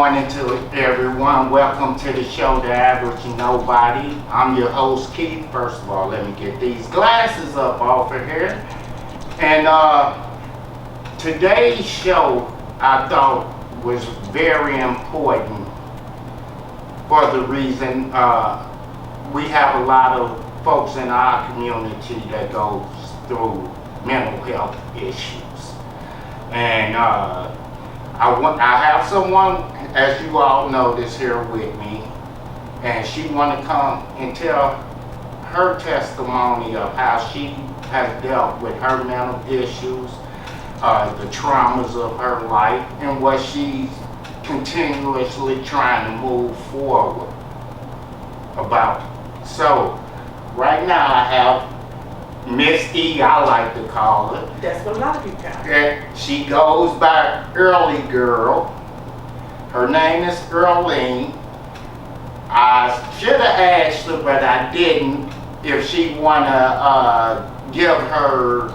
morning to everyone. Welcome to the show, The Average Nobody. I'm your host, Keith. First of all, let me get these glasses up off of here. And today's show, I thought, was very important for the reason we have a lot of folks in our community that goes through mental health issues. And I have someone, as you all know, that's here with me, and she want to come and tell her testimony of how she has dealt with her mental issues, the traumas of her life, and what she's continuously trying to move forward about. So, right now I have Miss E, I like to call her. That's what a lot of people call her. And she goes by Early Girl. Her name is Earlene. I should have asked her, but I didn't, if she wanna give her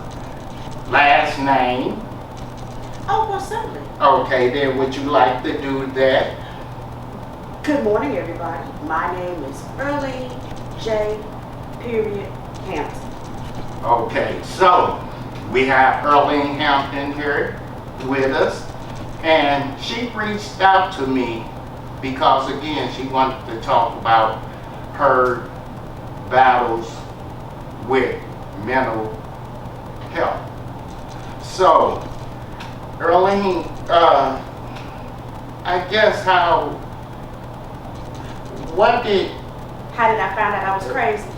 last name. Oh, well, certainly. Okay, then would you like to do that? Good morning, everybody. My name is Early J. Hampton. Okay, so we have Earlene Hampton here with us, and she reached out to me because, again, she wanted to talk about her battles with mental health. So, Earlene, I guess How did I find out I was crazy?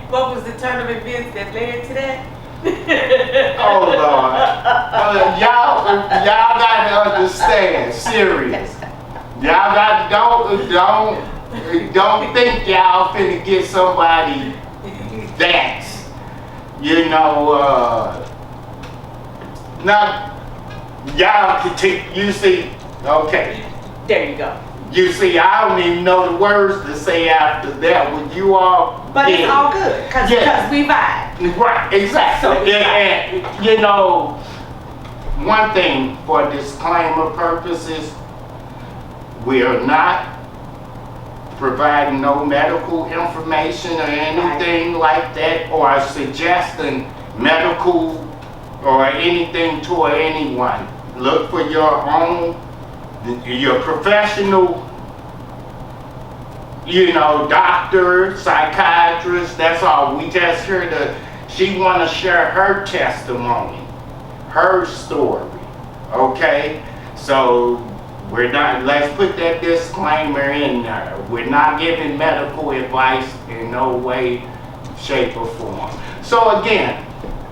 What was the turn of events that led to that? Oh Lord, y'all got to understand, serious. Y'all got don't think y'all finna get somebody that's, now y'all can take, you see, okay. There you go. You see, I don't even know the words to say after that. Would you all? But it's all good, because we vibe. Right, exactly. So and one thing for disclaimer purposes, we are not providing no medical information or anything like that, or suggesting medical or anything to anyone. Look for your own, your professional, doctor, psychiatrist, that's all. We just here she want to share her testimony, her story, okay? So let's put that disclaimer in there. We're not giving medical advice in no way, shape, or form. So again,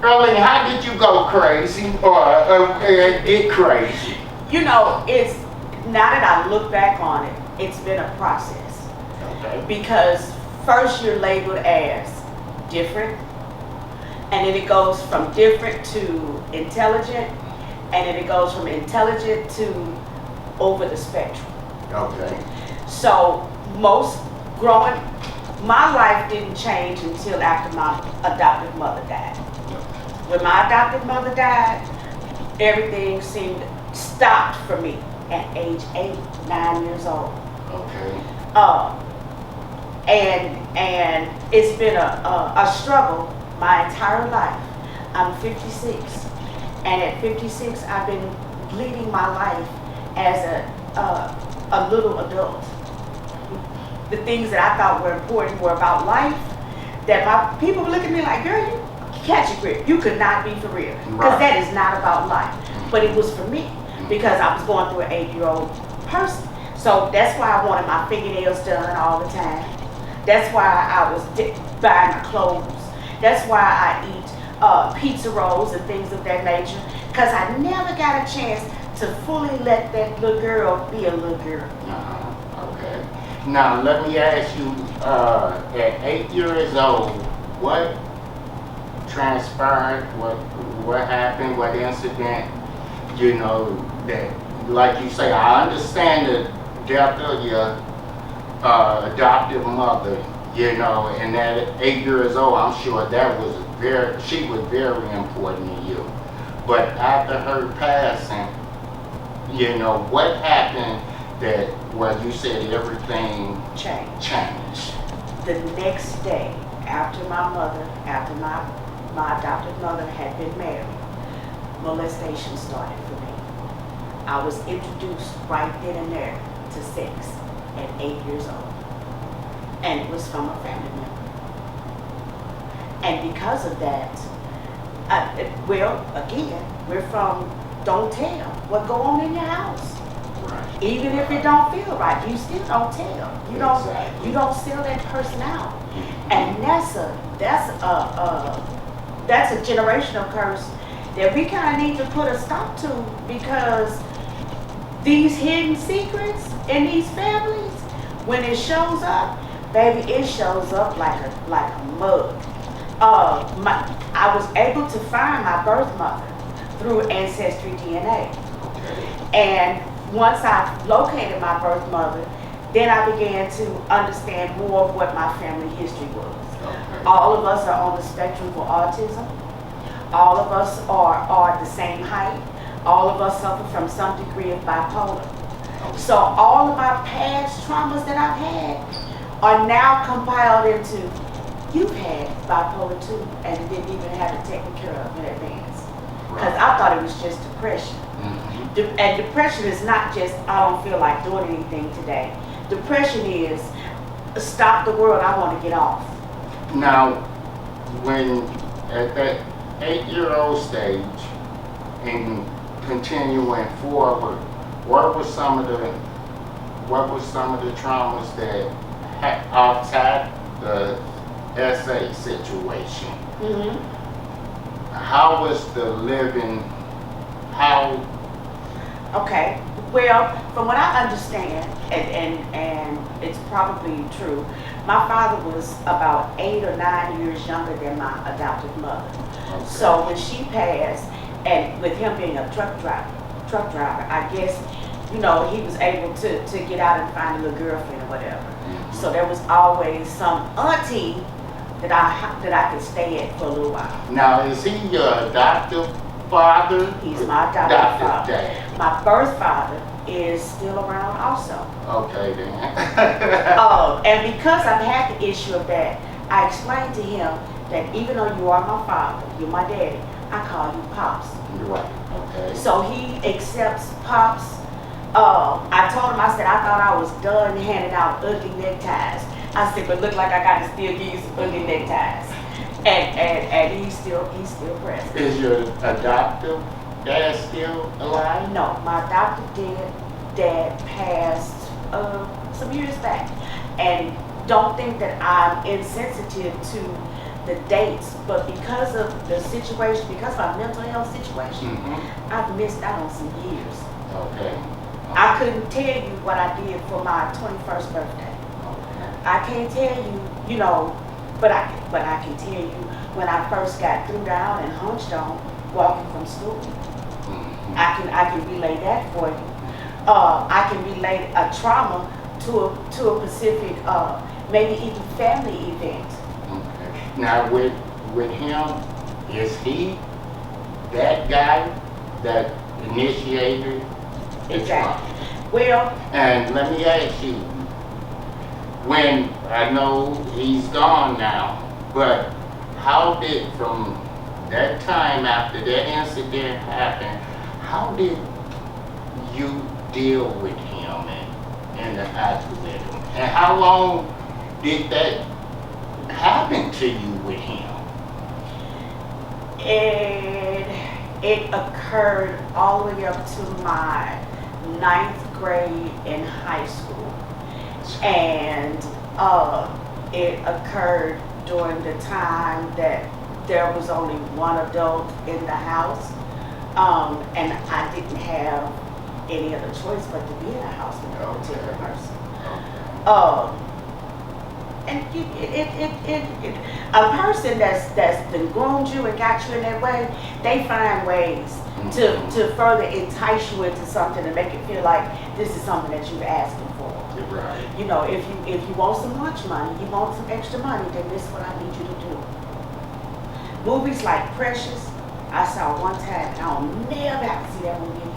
Earlene, how did you go crazy or get crazy? It's, now that I look back on it, it's been a process. Okay. Because first you're labeled as different, and then it goes from different to intelligent, and then it goes from intelligent to over the spectrum. Okay. So my life didn't change until after my adoptive mother died. When my adoptive mother died, everything seemed stopped for me at age 8, 9 years old. Okay. And it's been a struggle my entire life. I'm 56, and at 56, I've been leading my life as a little adult. The things that I thought were important were about life, that my people would look at me like, girl, you catch a grip. You could not be for real. Because that is not about life. But it was for me, because I was going through an 8-year-old person. So that's why I wanted my fingernails done all the time. That's why I was buying my clothes. That's why I eat pizza rolls and things of that nature. Because I never got a chance to fully let that little girl be a little girl. Okay. Now let me ask you, at 8 years old, what transpired? What happened? What incident? That, like you say, I understand the death of your adoptive mother, and at 8 years old, I'm sure that was she was very important to you. But after her passing, You know, what happened that, well, you said everything Change. changed? The next day, after my adopted mother had been married, molestation started for me. I was introduced right then and there to sex at 8 years old. And it was from a family member. And because of that, again, we're from don't tell what go on in your house. Right. Even if it don't feel right, you still don't tell. Exactly. You don't sell that person out. And that's a generational curse that we kind of need to put a stop to, because these hidden secrets in these families, when it shows up, baby, it shows up like a mug. I was able to find my birth mother through Ancestry DNA. Okay. And once I located my birth mother, then I began to understand more of what my family history was. Okay. All of us are on the spectrum for autism. All of us are the same height. All of us suffer from some degree of bipolar. So all of my past traumas that I've had are now compiled into, you've had bipolar too, and you didn't even have it taken care of in advance. Because I thought it was just depression. Mm-hmm. And depression is not just, I don't feel like doing anything today. Depression is, stop the world, I want to get off. Now, when at that 8-year-old stage and continuing forward, what were some of the traumas that outside the SA situation? Mm-hmm. How was the living? Okay, well, from what I understand, and it's probably true, my father was about 8 or 9 years younger than my adopted mother. Okay. So when she passed, and with him being a truck driver, I guess, he was able to get out and find a little girlfriend or whatever. Mm-hmm. So there was always some auntie that I could stay at for a little while. Now, is he your adoptive father? He's my adopted father. Dad. My birth father is still around also. Okay then. And because I've had the issue of that, I explained to him that even though you are my father, you're my daddy, I call you Pops. Right. Okay. So he accepts Pops. I told him, I said, I thought I was done handing out ugly neckties. I said, but look like I got to still give you some ugly neckties. And he's still present. Is your adoptive dad still alive? No, my adopted dad passed some years back. And don't think that I'm insensitive to the dates, but because of the situation, because of my mental health situation, Mm-hmm. I've missed out on some years. Okay. I couldn't tell you what I did for my 21st birthday. Okay. I can't tell you, but I can tell you when I first got threw down and hunched on walking from school. Mm-hmm. I can relay that for you. I can relate a trauma to a specific, maybe even family event. Okay. Now with him, is he that guy that initiated the Exactly. trauma? Well, And let me ask you, when I know he's gone now, but how did, from that time after that incident happened, how did you deal with him and the algorithm? And how long did that happen to you with him? it occurred all the way up to my 9th grade in high school. And it occurred during the time that there was only one adult in the house. And I didn't have any other choice but to be in a house with a particular person. And a person that's been groomed you and got you in that way, they find ways to further entice you into something and make it feel like this is something that you're asking for. Right. If you want some lunch money, you want some extra money, then this is what I need you to do. Movies like Precious, I saw one time, and I'll never have to see that movie again.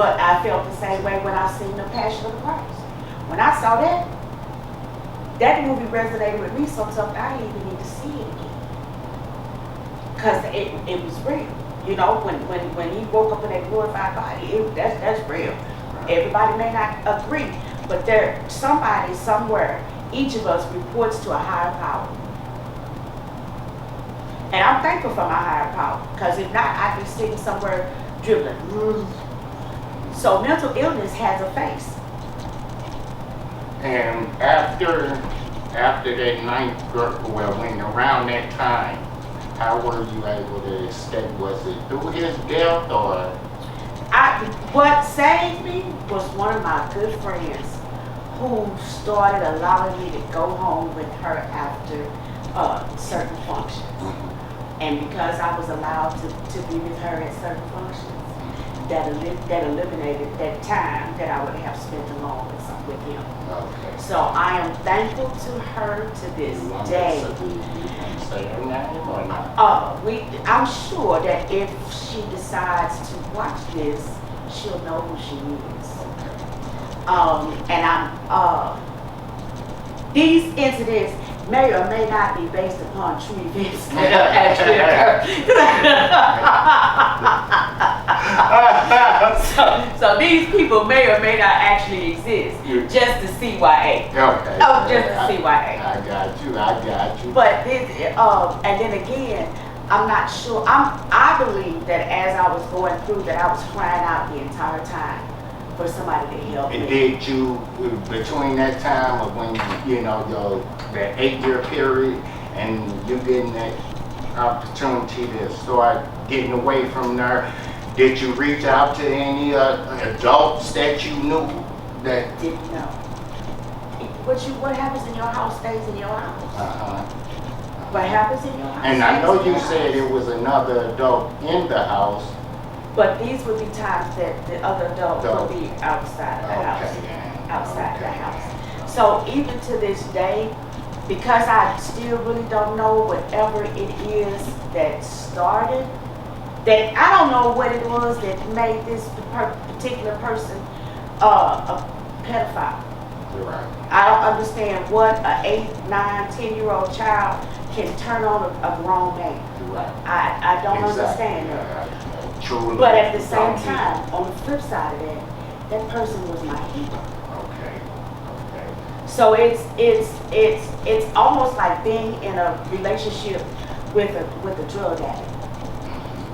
But I felt the same way when I seen The Passion of the Christ. When I saw that, that movie resonated with me so tough I didn't even need to see it again. Because it was real. You know, when he woke up in that glorified body, that's real. Everybody may not agree, but there's somebody somewhere, each of us reports to a higher power. And I'm thankful for my higher power, because if not, I'd be sitting somewhere dribbling. So mental illness has a face. And after that ninth grade, well, when around that time, how were you able to escape? Was it through his death or? What saved me was one of my good friends who started allowing me to go home with her after certain functions. And because I was allowed to be with her at certain functions, that eliminated that time that I would have spent alone with him. Okay. So I am thankful to her to this day. Do you want to say her name or not? I'm sure that if she decides to watch this, she'll know who she is. And these incidents may or may not be based upon true events that have actually occurred. so these people may or may not actually exist, just to CYA. Okay. Oh, just to CYA. I got you. But this, and then again, I'm not sure. I believe that as I was going through that, I was crying out the entire time for somebody to help me. Did you, between that time of when, you know, that 8-year period, and you getting that opportunity to start getting away from there, did you reach out to any adults that you knew that? Didn't know. What happens in your house stays in your house. What happens in your house? And I know you said it was another adult in the house. But these would be times that the other adult would be outside the house. Outside the house. So even to this day, because I still really don't know whatever it is that started, that I don't know what it was that made this particular person a pedophile. You're right. I don't understand what an 8, 9, 10-year-old child can turn on a grown man. You're right. I don't understand that. Truly. But at the same time, on the flip side of that person was my hero. Okay. So it's almost like being in a relationship with a drug addict.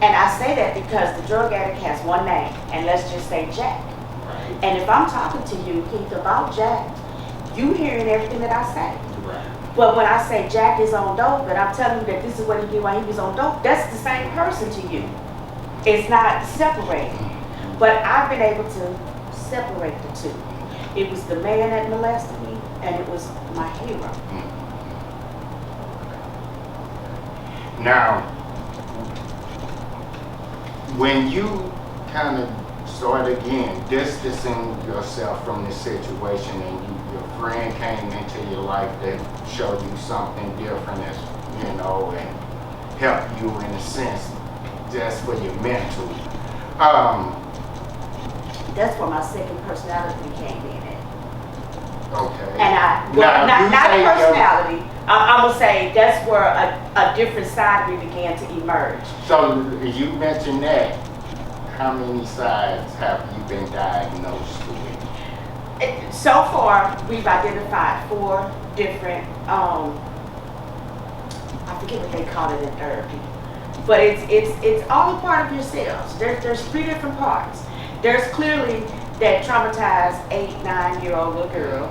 And I say that because the drug addict has one name, and let's just say Jack. Right. And if I'm talking to you, Keith, about Jack, you hearing everything that I say. Right. But when I say Jack is on dope, and I'm telling you that this is what he did while he was on dope, that's the same person to you. It's not separated. But I've been able to separate the two. It was the man that molested me, and it was my hero. Now, when you kind of start again distancing yourself from this situation, and your friend came into your life that showed you something different, as you know, and helped you in a sense, just for your mental. That's where my second personality came in at. Okay. And not personality. I would say that's where a different side of me began to emerge. So you mentioned that. How many sides have you been diagnosed with? So far, we've identified 4 different, I forget what they call it in therapy, but it's all a part of yourselves. There's 3 different parts. There's clearly that traumatized 8, 9-year-old little girl.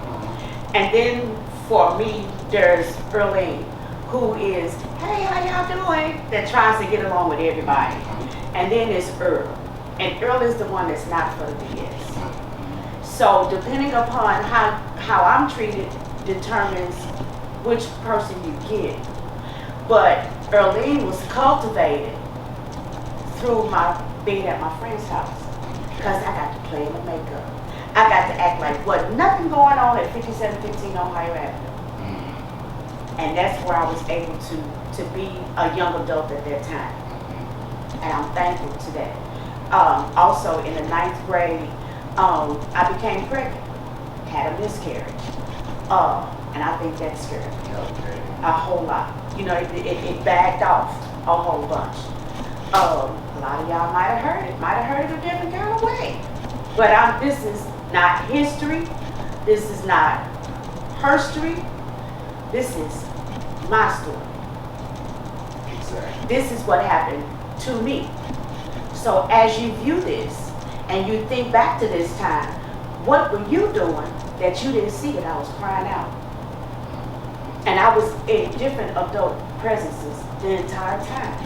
And then for me, there's Earlene, who is, hey, how y'all doing? That tries to get along with everybody. And then there's Earl. And Earl is the one that's not for the BS. So depending upon how I'm treated determines which person you get. But Earlene was cultivated through my being at my friend's house. Because I got to play in the makeup. I got to act like what nothing going on at 5715 Ohio Avenue. And that's where I was able to be a young adult at that time. And I'm thankful to that. Also in the ninth grade, I became pregnant, had a miscarriage. And I think that scared me Okay. a whole lot. You know, it bagged off a whole bunch. A lot of y'all might have heard it a different kind of way. But this is not history. This is not herstory. This is my story. Exactly. This is what happened to me. So as you view this and you think back to this time, what were you doing that you didn't see that I was crying out? And I was in different adult presences the entire time.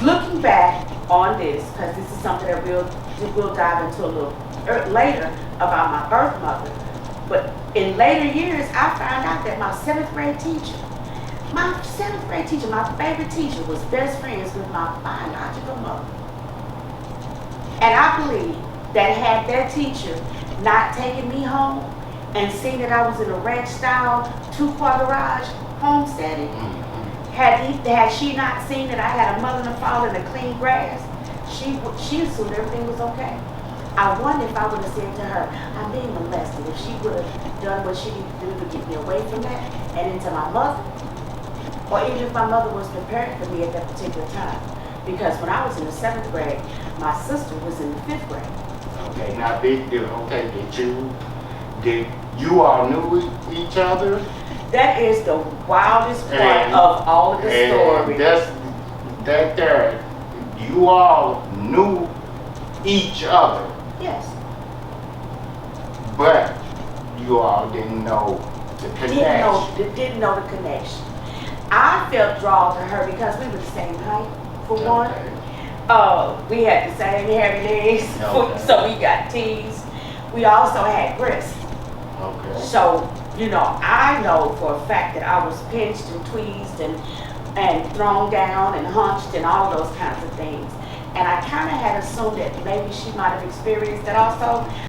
Looking back on this, because this is something that we'll dive into a little later about my birth mother, but in later years, I found out that my seventh grade teacher, my favorite teacher, was best friends with my biological mother. And I believe that had that teacher not taken me home and seen that I was in a ranch-style two-car garage homesteading, had she not seen that I had a mother and a father and a clean grass, she assumed everything was okay. I wonder if I would have said to her, I'm being molested, if she would have done what she needed to do to get me away from that and into my mother, or even if my mother was prepared for me at that particular time. Because when I was in the seventh grade, my sister was in the fifth grade. Okay, now did you all knew each other? That is the wildest part And- of all of the story. And that there, you all knew each other, Yes. but you all didn't know the connection. Didn't know the connection. I felt drawn to her because we were the same height, for one. We had the same hairy legs, Okay. so we got teased. We also had breasts. Okay. So, you know, I know for a fact that I was pinched and tweezed and thrown down and hunched and all those kinds of things. And I kind of had assumed that maybe she might have experienced that also.